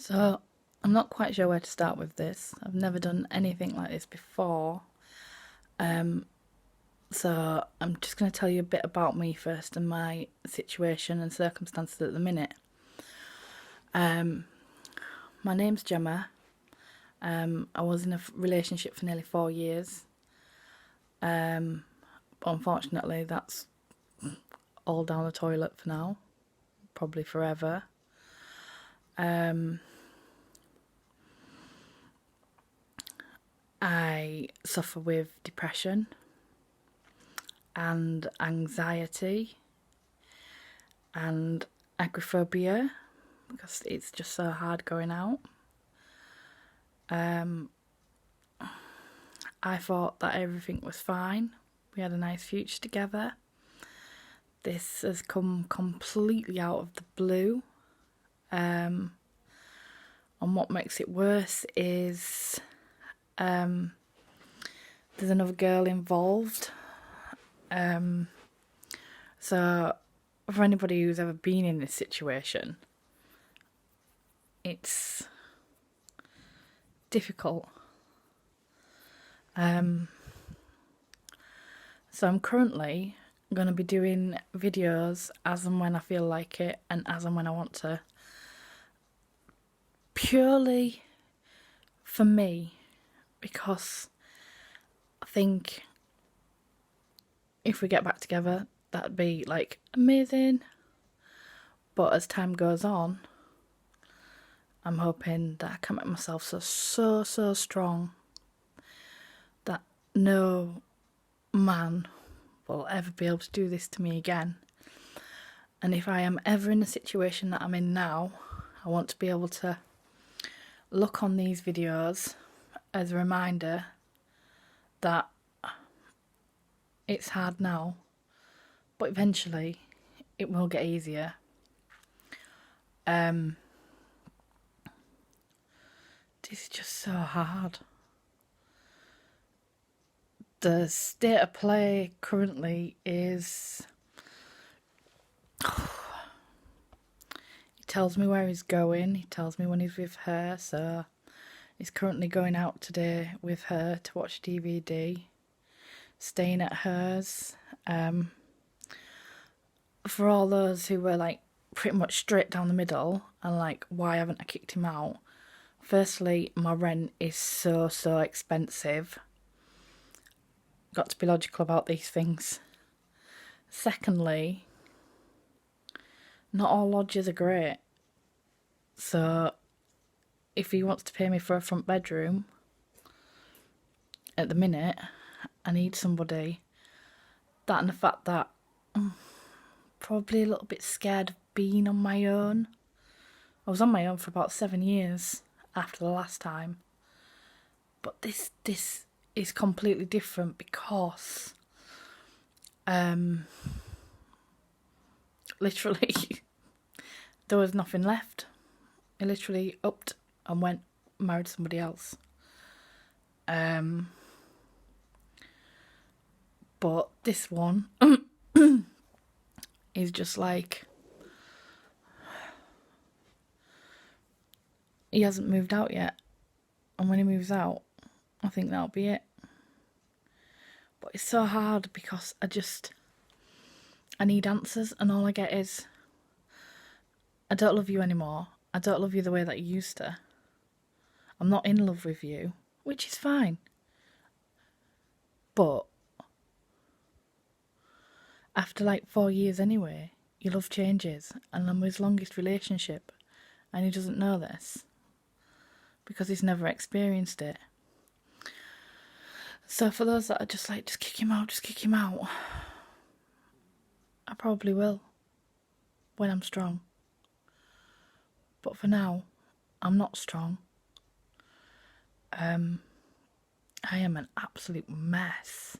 So, I'm not quite sure where to start with this. I've never done anything like this before. So, I'm just going to tell you a bit about me first and my situation and circumstances at the minute. My name's Gemma. I was in a relationship for nearly 4 years. Unfortunately, that's all down the toilet for now. Probably forever. I suffer with depression and anxiety and agoraphobia because it's just so hard going out. I thought that everything was fine. We had a nice future together. This has come completely out of the blue. And what makes it worse is there's another girl involved. So for anybody who's ever been in this situation, it's difficult. So I'm currently going to be doing videos as and when I feel like it and as and when I want to. Purely for me, because I think if we get back together, that'd be like amazing. But as time goes on, I'm hoping that I can make myself so strong that no man will ever be able to do this to me again. And if I am ever in the situation that I'm in now, I want to be able to look on these videos as a reminder that it's hard now, but eventually it will get easier. This is just so hard. The state of play currently is he tells me where he's going, he tells me when he's with her, so he's currently going out today with her to watch DVD, staying at hers. For all those who were like pretty much straight down the middle and like, why haven't I kicked him out? Firstly, my rent is so expensive. Got to be logical about these things. Secondly, not all lodgers are great. So if he wants to pay me for a front bedroom, at the minute, I need somebody. That and the fact that I'm probably a little bit scared of being on my own. I was on my own for about 7 years after the last time. But this is completely different because literally there was nothing left. He literally upped and went married somebody else. But this one is just like, he hasn't moved out yet, and when he moves out, I think that'll be it. But it's so hard because I need answers, and all I get is, I don't love you anymore. I don't love you the way that you used to. I'm not in love with you, which is fine. But after like 4 years anyway, your love changes, and I'm his longest relationship, and he doesn't know this because he's never experienced it. So for those that are just like, just kick him out, I probably will when I'm strong. But for now, I'm not strong. I am an absolute mess.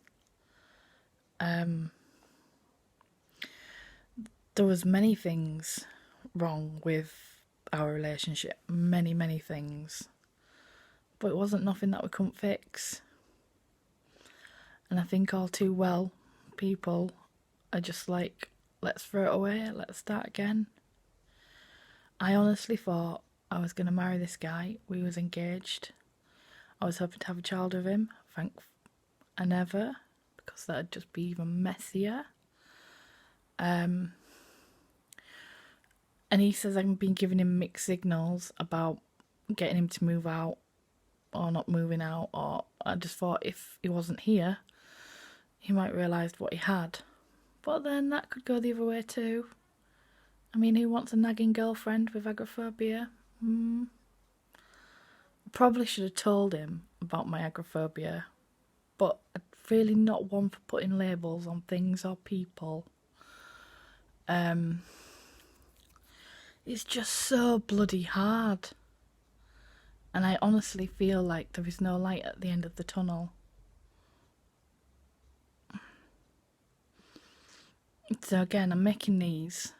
There was many things wrong with our relationship, many things, but it wasn't nothing that we couldn't fix. And I think all too well, people are just like, let's throw it away, let's start again. I honestly thought I was going to marry this guy. We was engaged. I was hoping to have a child with him. I never, because that'd just be even messier. And he says I've been giving him mixed signals about getting him to move out or not moving out, or I just thought if he wasn't here, he might realise what he had. But then that could go the other way too. I mean, who wants a nagging girlfriend with agoraphobia? Probably should have told him about my agoraphobia, but I'm really not one for putting labels on things or people. It's just so bloody hard. And I honestly feel like there is no light at the end of the tunnel. So again, I'm making these.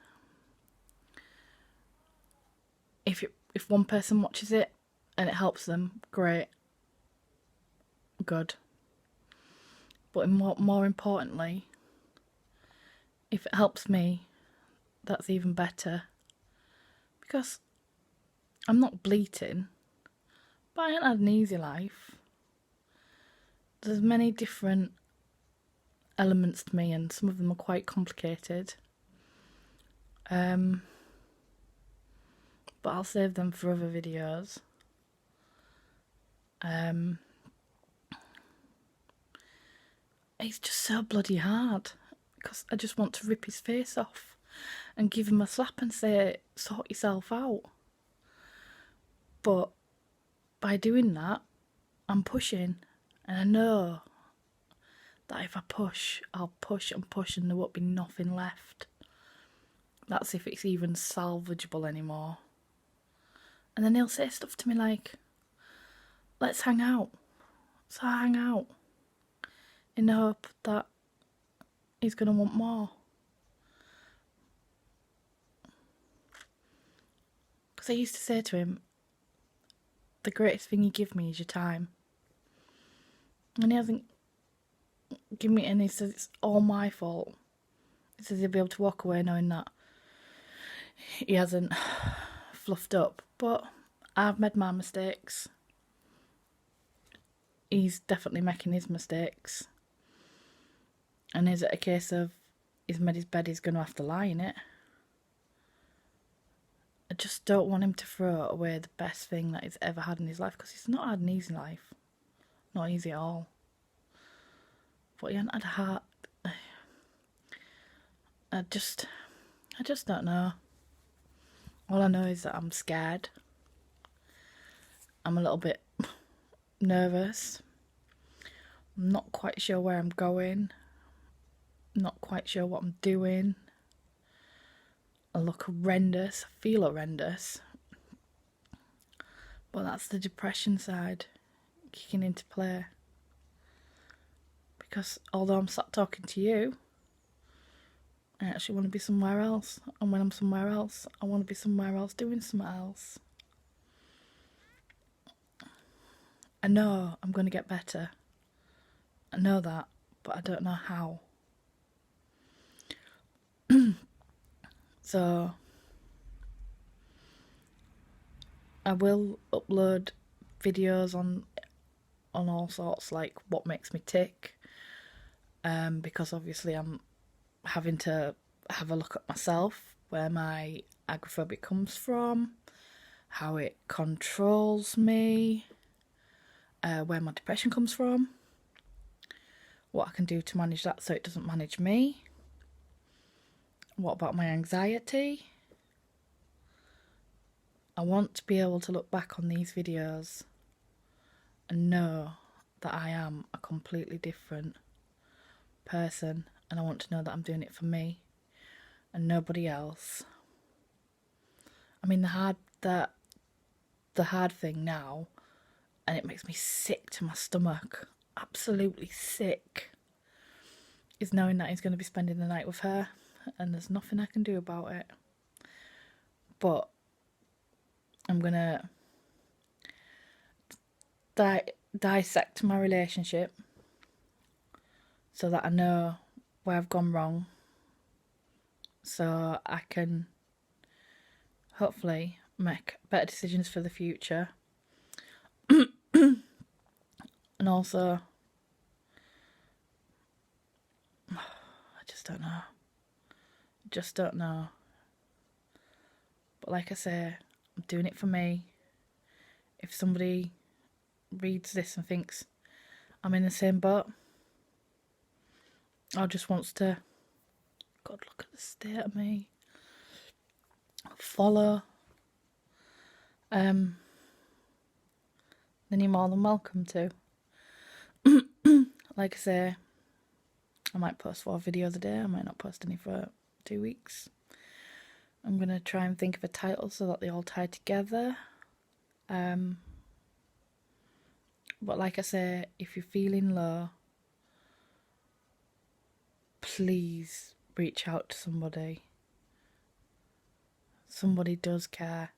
If one person watches it and it helps them, great. Good. But more importantly, if it helps me, that's even better. Because I'm not bleating, but I ain't had an easy life. There's many different elements to me, and some of them are quite complicated. But I'll save them for other videos. It's just so bloody hard, because I just want to rip his face off and give him a slap and say, sort yourself out. But by doing that, I'm pushing, and I know that if I push, I'll push and push and there won't be nothing left. That's if it's even salvageable anymore. And then he'll say stuff to me like, let's hang out. So I hang out in the hope that he's going to want more. Because I used to say to him, the greatest thing you give me is your time. And he hasn't given me, and he says it's all my fault. He says he'll be able to walk away knowing that he hasn't fluffed up. But I've made my mistakes. He's definitely making his mistakes. And is it a case of he's made his bed, he's going to have to lie in it? I just don't want him to throw away the best thing that he's ever had in his life, because he's not had an easy life. Not easy at all. But he hasn't had a heart. I just don't know. All I know is that I'm scared. I'm a little bit nervous. I'm not quite sure where I'm going. Not quite sure what I'm doing. I look horrendous. I feel horrendous. But that's the depression side kicking into play. Because although I'm sat talking to you, I actually want to be somewhere else. And when I'm somewhere else, I want to be somewhere else doing something else. I know I'm going to get better. I know that, but I don't know how. So I will upload videos on all sorts, like what makes me tick, because obviously I'm having to have a look at myself, where my agoraphobia comes from, how it controls me, where my depression comes from, what I can do to manage that so it doesn't manage me. What about my anxiety? I want to be able to look back on these videos and know that I am a completely different person, and I want to know that I'm doing it for me and nobody else. I mean, the hard thing now, and it makes me sick to my stomach, absolutely sick, is knowing that he's going to be spending the night with her, and there's nothing I can do about it. But I'm going to dissect my relationship so that I know where I've gone wrong, so I can hopefully make better decisions for the future. And also, I just don't know. Just don't know. But like I say, I'm doing it for me. If somebody reads this and thinks I'm in the same boat, or just wants to, God, look at the state of me, follow, then you're more than welcome to. Like I say, I might post 4 videos a day, I might not post any for 2 weeks. I'm going to try and think of a title so that they all tie together. But like I say, if you're feeling low, please reach out to somebody. Somebody does care.